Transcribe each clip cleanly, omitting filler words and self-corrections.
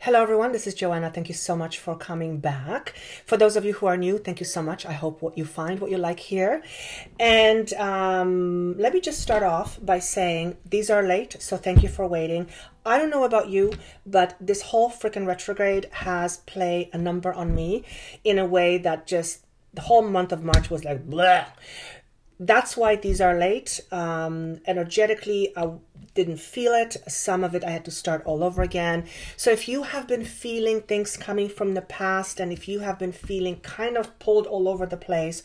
Hello everyone, this is Joanna. Thank you so much for coming back. For those of you who are new, thank you so much. I hope what you find what you like here. And let me just start off by saying these are late, so thank you for waiting. I don't know about you, but this whole freaking retrograde has played a number on me in a way that just the whole month of March was like blah. That's why these are late. Energetically, I didn't feel it. Some of it I had to start all over again. So if you have been feeling things coming from the past, and if you have been feeling kind of pulled all over the place,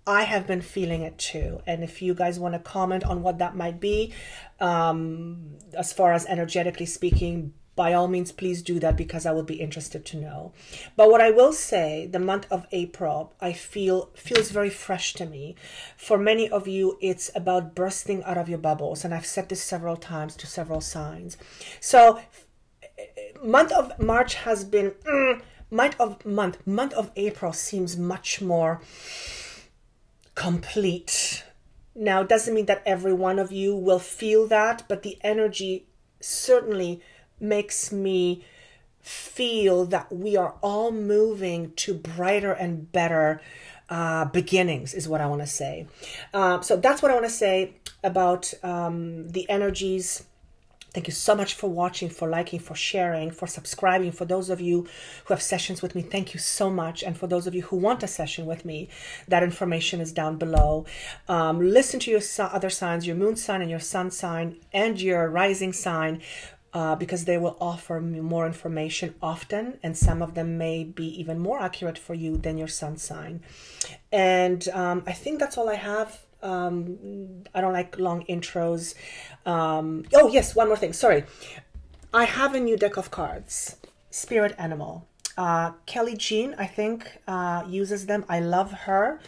I have been feeling it too. And if you guys want to comment on what that might be, as far as energetically speaking, by all means, please do that, because I will be interested to know. But what I will say, the month of April, I feels very fresh to me. For many of you, it's about bursting out of your bubbles. And I've said this several times to several signs. So month of March has been, month of April seems much more complete. Now, it doesn't mean that every one of you will feel that, but the energy certainly makes me feel that we are all moving to brighter and better beginnings, is what I want to say. So that's what I want to say about the energies. Thank you so much for watching, for liking, for sharing, for subscribing. For those of you who have sessions with me, thank you so much. And for those of you who want a session with me, that information is down below. Listen to your other signs, your moon sign and your sun sign and your rising sign, because they will offer more information often, and some of them may be even more accurate for you than your sun sign. And I think that's all I have. I don't like long intros. Oh yes, one more thing, sorry. I have a new deck of cards, Spirit Animal. Kelly Jean, I think, uses them. I love her.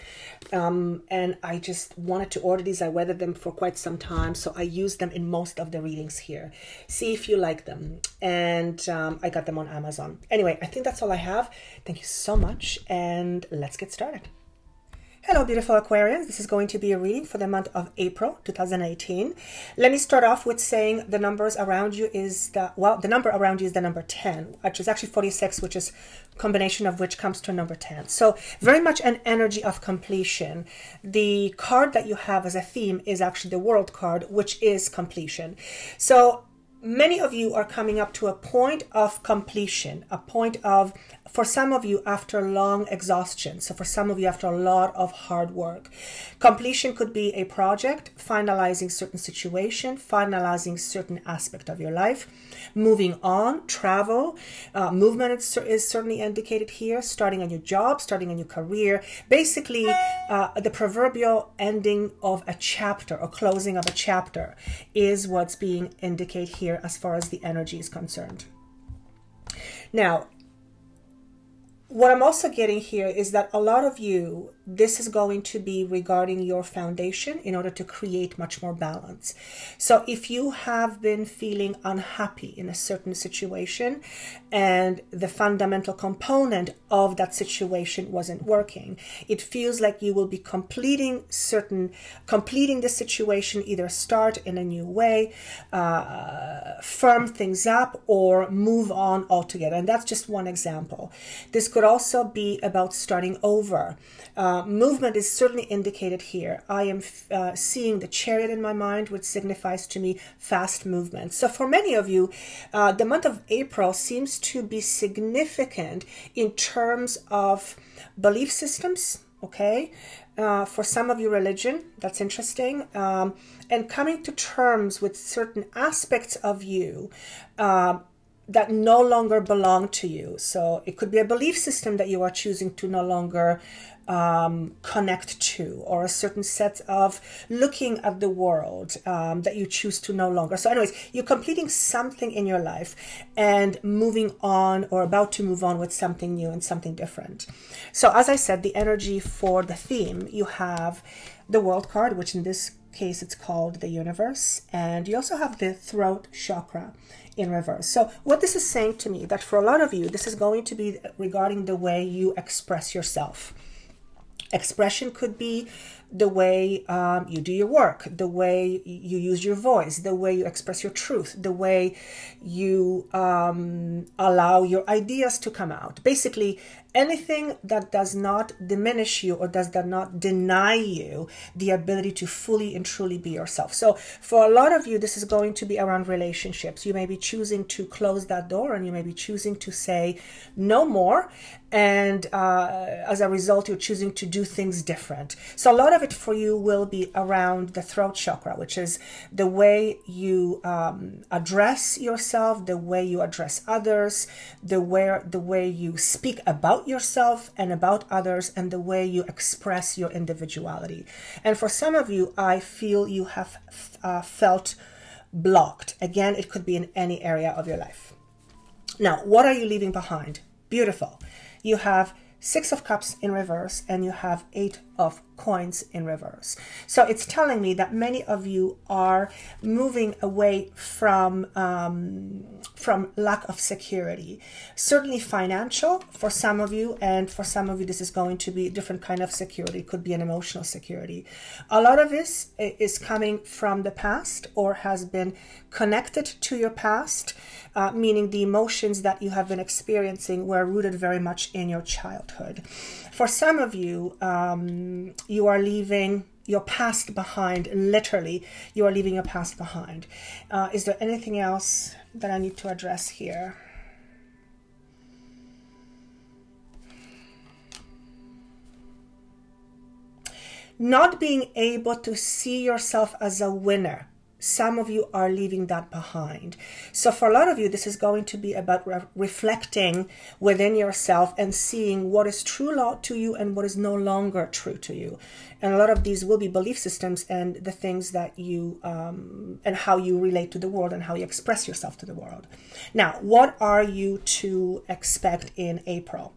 And I just wanted to order these. I weathered them for quite some time, so I use them in most of the readings here. See if you like them. And I got them on Amazon. Anyway, I think that's all I have. Thank you so much, and let's get started. Hello, beautiful Aquarians. This is going to be a reading for the month of April 2018. Let me start off with saying the numbers around you is the number around you is the number 10, which is actually 46, which is combination of which comes to number 10. So very much an energy of completion. The card that you have as a theme is actually the World card, which is completion. So many of you are coming up to a point of completion, a point of, for some of you, after long exhaustion. So for some of you, after a lot of hard work. Completion could be a project, finalizing certain situation, finalizing certain aspect of your life, moving on, travel, movement is certainly indicated here, starting a new job, starting a new career. Basically, the proverbial ending of a chapter or closing of a chapter is what's being indicated here as far as the energy is concerned. Now, what I'm also getting here is that a lot of you, this is going to be regarding your foundation in order to create much more balance. So if you have been feeling unhappy in a certain situation and the fundamental component of that situation wasn't working, it feels like you will be completing the situation, either start in a new way, firm things up, or move on altogether. And that's just one example. This could also be about starting over. Movement is certainly indicated here. I am seeing the chariot in my mind, which signifies to me fast movement. So for many of you, the month of April seems to be significant in terms of belief systems, okay? For some of you, religion, that's interesting. And coming to terms with certain aspects of you that no longer belong to you. So it could be a belief system that you are choosing to no longer connect to, or a certain set of looking at the world that you choose to no longer. So anyways, you're completing something in your life and moving on, or about to move on with something new and something different. So as I said, the energy for the theme, you have the World card, which in this case it's called the Universe, and you also have the Throat chakra in reverse. So what this is saying to me, that for a lot of you, this is going to be regarding the way you express yourself. Expression could be the way you do your work, the way you use your voice, the way you express your truth, the way you allow your ideas to come out. Basically, anything that does not diminish you or does not deny you the ability to fully and truly be yourself. So for a lot of you, this is going to be around relationships. You may be choosing to close that door, and you may be choosing to say no more. And as a result, you're choosing to do things different. So a lot of it for you will be around the throat chakra, which is the way you address yourself, the way you address others, the way you speak about yourself and about others, and the way you express your individuality. And for some of you, I feel you have felt blocked. Again, it could be in any area of your life. Now, what are you leaving behind? Beautiful. You have 6 of Cups in reverse, and you have 8 of Coins in reverse. So it's telling me that many of you are moving away from lack of security. Certainly financial for some of you, and for some of you this is going to be a different kind of security. It could be an emotional security. A lot of this is coming from the past or has been connected to your past, meaning the emotions that you have been experiencing were rooted very much in your childhood. For some of you, you are leaving your past behind. Literally, you are leaving your past behind. Is there anything else that I need to address here? Not being able to see yourself as a winner. Some of you are leaving that behind. So for a lot of you, this is going to be about reflecting within yourself and seeing what is true to you and what is no longer true to you. And a lot of these will be belief systems and the things that you, and how you relate to the world and how you express yourself to the world. Now, what are you to expect in April?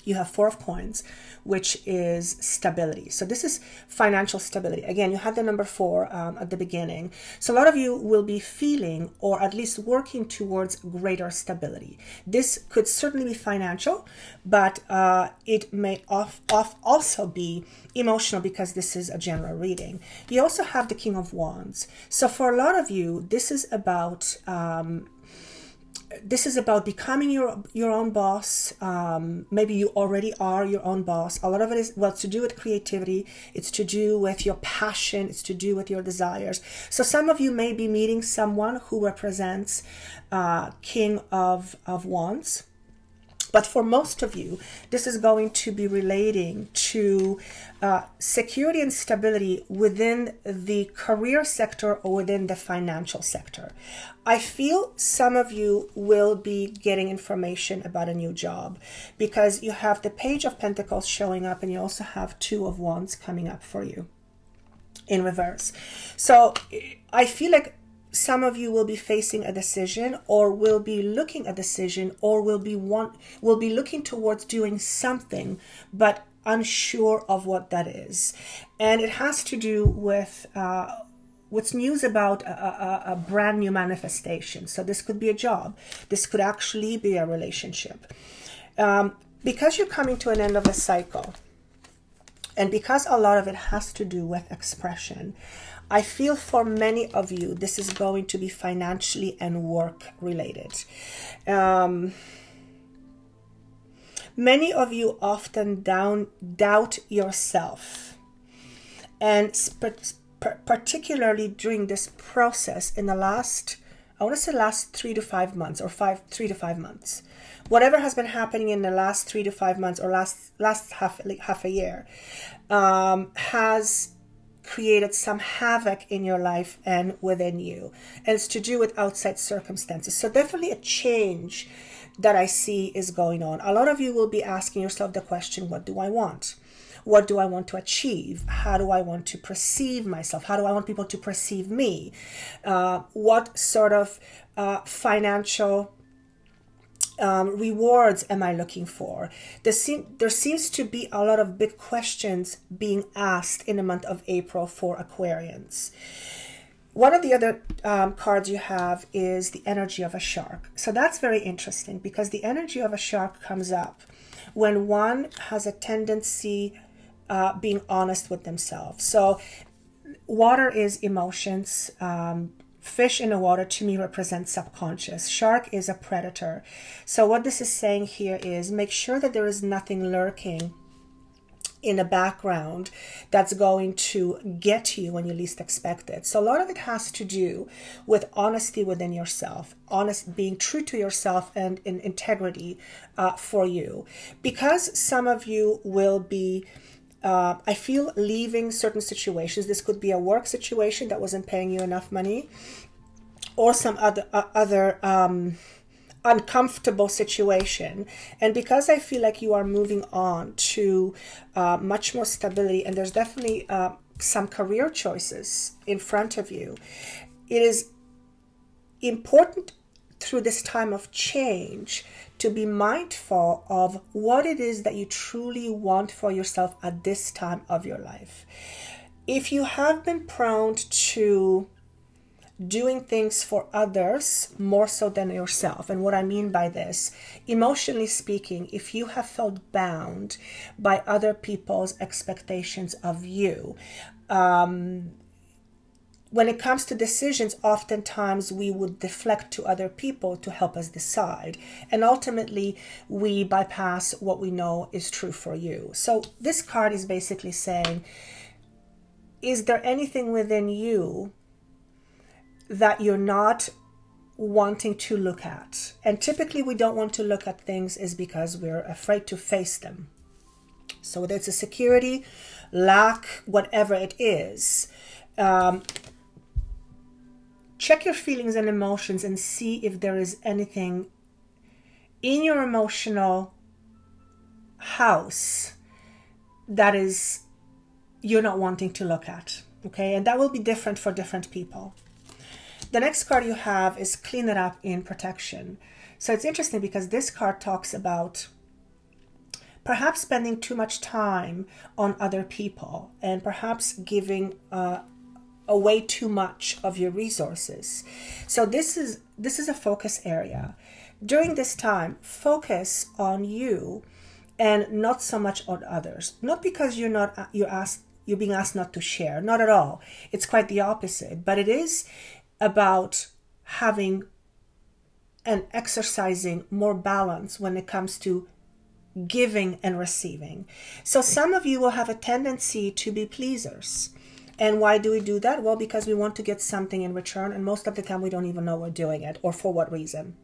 You have 4 of Coins, which is stability. So this is financial stability. Again, you had the number 4 at the beginning. So a lot of you will be feeling, or at least working towards, greater stability. This could certainly be financial, but it may also be emotional, because this is a general reading. You also have the King of Wands. So for a lot of you, this is about becoming your own boss. Maybe you already are your own boss. A lot of it is, well, it's to do with creativity. It's to do with your passion. It's to do with your desires. So some of you may be meeting someone who represents King of Wands. But for most of you, this is going to be relating to security and stability within the career sector or within the financial sector. I feel some of you will be getting information about a new job, because you have the Page of Pentacles showing up, and you also have 2 of Wands coming up for you in reverse. So I feel like some of you will be facing a decision, or will be looking at a decision, or will be looking towards doing something, but unsure of what that is. And it has to do with what's news about a brand new manifestation. So this could be a job. This could actually be a relationship. Because you're coming to an end of a cycle, and because a lot of it has to do with expression, I feel for many of you, this is going to be financially and work related. Many of you often doubt yourself. And particularly during this process in the last, I want to say last 3 to 5 months, or 3 to 5 months. Whatever has been happening in the last 3 to 5 months, or last half a year, has created some havoc in your life and within you. And it's to do with outside circumstances. So definitely a change that I see is going on. A lot of you will be asking yourself the question, what do I want? What do I want to achieve? How do I want to perceive myself? How do I want people to perceive me? What sort of financial rewards am I looking for? There seems to be a lot of big questions being asked in the month of April for Aquarians. One of the other cards you have is the energy of a shark. So that's very interesting, because the energy of a shark comes up when one has a tendency being honest with themselves. So water is emotions. Fish in the water to me represents subconscious. Shark is a predator. So what this is saying here is make sure that there is nothing lurking in the background that's going to get you when you least expect it. So a lot of it has to do with honesty within yourself, being true to yourself and in integrity for you. Because some of you will be I feel leaving certain situations. This could be a work situation that wasn't paying you enough money, or some other uncomfortable situation. And because I feel like you are moving on to much more stability, and there's definitely some career choices in front of you, it is important through this time of change to be mindful of what it is that you truly want for yourself at this time of your life. If you have been prone to doing things for others more so than yourself, and what I mean by this, emotionally speaking, if you have felt bound by other people's expectations of you, when it comes to decisions, oftentimes we would deflect to other people to help us decide. And ultimately, we bypass what we know is true for you. So this card is basically saying, is there anything within you that you're not wanting to look at? And typically we don't want to look at things is because we're afraid to face them. So whether it's a security, lack, whatever it is, check your feelings and emotions and see if there is anything in your emotional house that is you're not wanting to look at, okay? And that will be different for different people. The next card you have is clean it up in protection. So it's interesting because this card talks about perhaps spending too much time on other people and perhaps giving away too much of your resources. So this is a focus area. During this time, focus on you and not so much on others. Not because you're being asked not to share, not at all. It's quite the opposite, but it is about having and exercising more balance when it comes to giving and receiving. So some of you will have a tendency to be pleasers. And why do we do that? Well, because we want to get something in return, and most of the time we don't even know we're doing it or for what reason.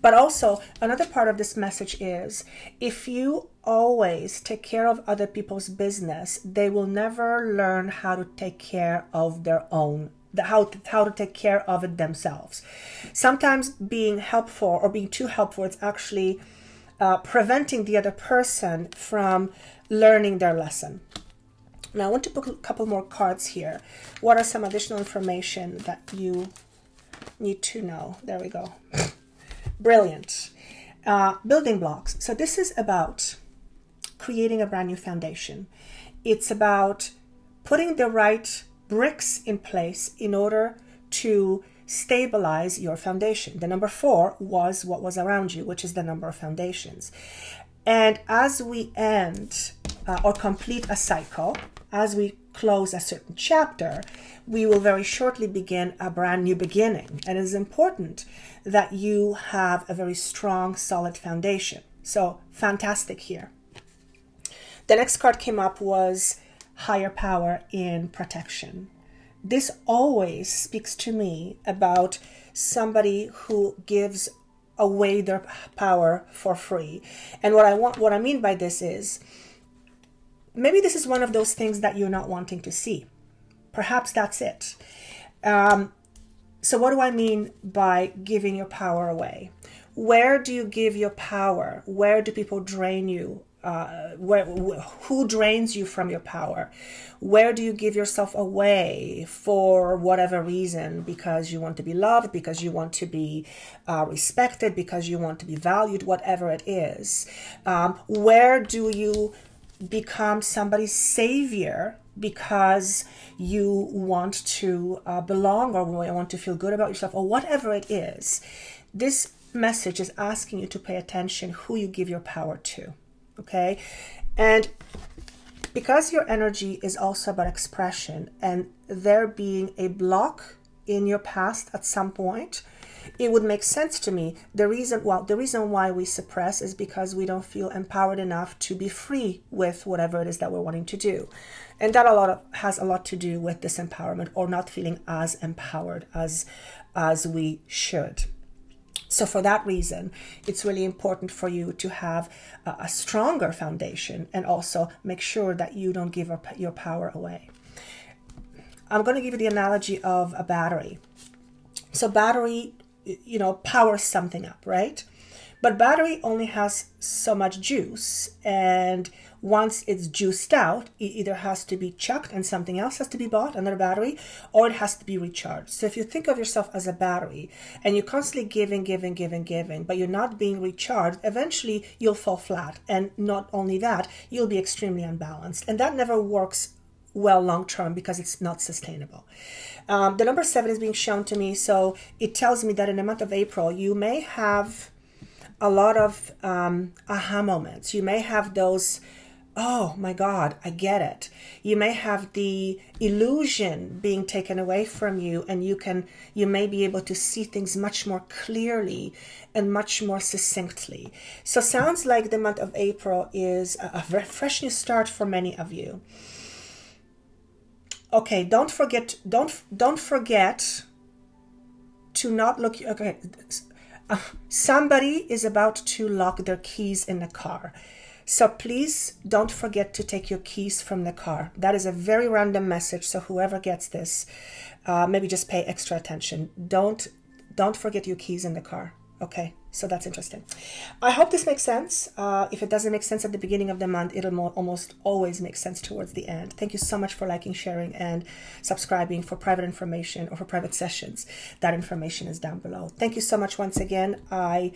But also, another part of this message is, if you always take care of other people's business, they will never learn how to take care of their own, how to take care of it themselves. Sometimes being helpful or being too helpful, it's actually preventing the other person from learning their lesson. Now I want to put a couple more cards here. What are some additional information that you need to know? There we go. Brilliant. Building blocks. So this is about creating a brand new foundation. It's about putting the right bricks in place in order to stabilize your foundation. The number 4 was what was around you, which is the number of foundations. And as we end or complete a cycle, as we close a certain chapter, we will very shortly begin a brand new beginning. And it is important that you have a very strong, solid foundation. So fantastic here. The next card came up was higher power in protection. This always speaks to me about somebody who gives away their power for free. And what I mean by this is, maybe this is one of those things that you're not wanting to see. Perhaps that's it. So what do I mean by giving your power away? Where do you give your power? Where do people drain you? Who drains you from your power? Where do you give yourself away for whatever reason? Because you want to be loved, because you want to be respected, because you want to be valued, whatever it is. Where do you become somebody's savior because you want to belong or want to feel good about yourself or whatever it is? This message is asking you to pay attention who you give your power to. Okay, and Because your energy is also about expression, and there being a block in your past at some point, it would make sense to me. The reason why we suppress is because we don't feel empowered enough to be free with whatever it is that we're wanting to do. And that has a lot to do with disempowerment, or not feeling as empowered as we should. So for that reason, it's really important for you to have a stronger foundation, and also make sure that you don't give your power away. I'm going to give you the analogy of a battery. So battery, you know, powers something up, right? But battery only has so much juice, and once it's juiced out, it either has to be chucked and something else has to be bought, another battery, or it has to be recharged. So if you think of yourself as a battery and you're constantly giving, but you're not being recharged, eventually you'll fall flat. And not only that, you'll be extremely unbalanced. And that never works well long term, because it's not sustainable. The number 7 is being shown to me, so it tells me that in the month of April, you may have a lot of aha moments. You may have those, oh my God, I get it. You may have the illusion being taken away from you, and you may be able to see things much more clearly and much more succinctly. So sounds like the month of April is a fresh new start for many of you. Okay, don't forget to not look. Okay, somebody is about to lock their keys in the car. So please don't forget to take your keys from the car. That is a very random message. So whoever gets this, maybe just pay extra attention. Don't forget your keys in the car. Okay, so that's interesting. I hope this makes sense. If it doesn't make sense at the beginning of the month, it'll almost always make sense towards the end. Thank you so much for liking, sharing, and subscribing for private information or for private sessions. That information is down below. Thank you so much once again. I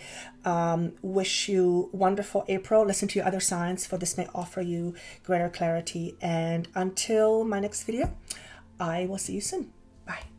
wish you wonderful April. Listen to your other signs, for this may offer you greater clarity. And until my next video, I will see you soon. Bye.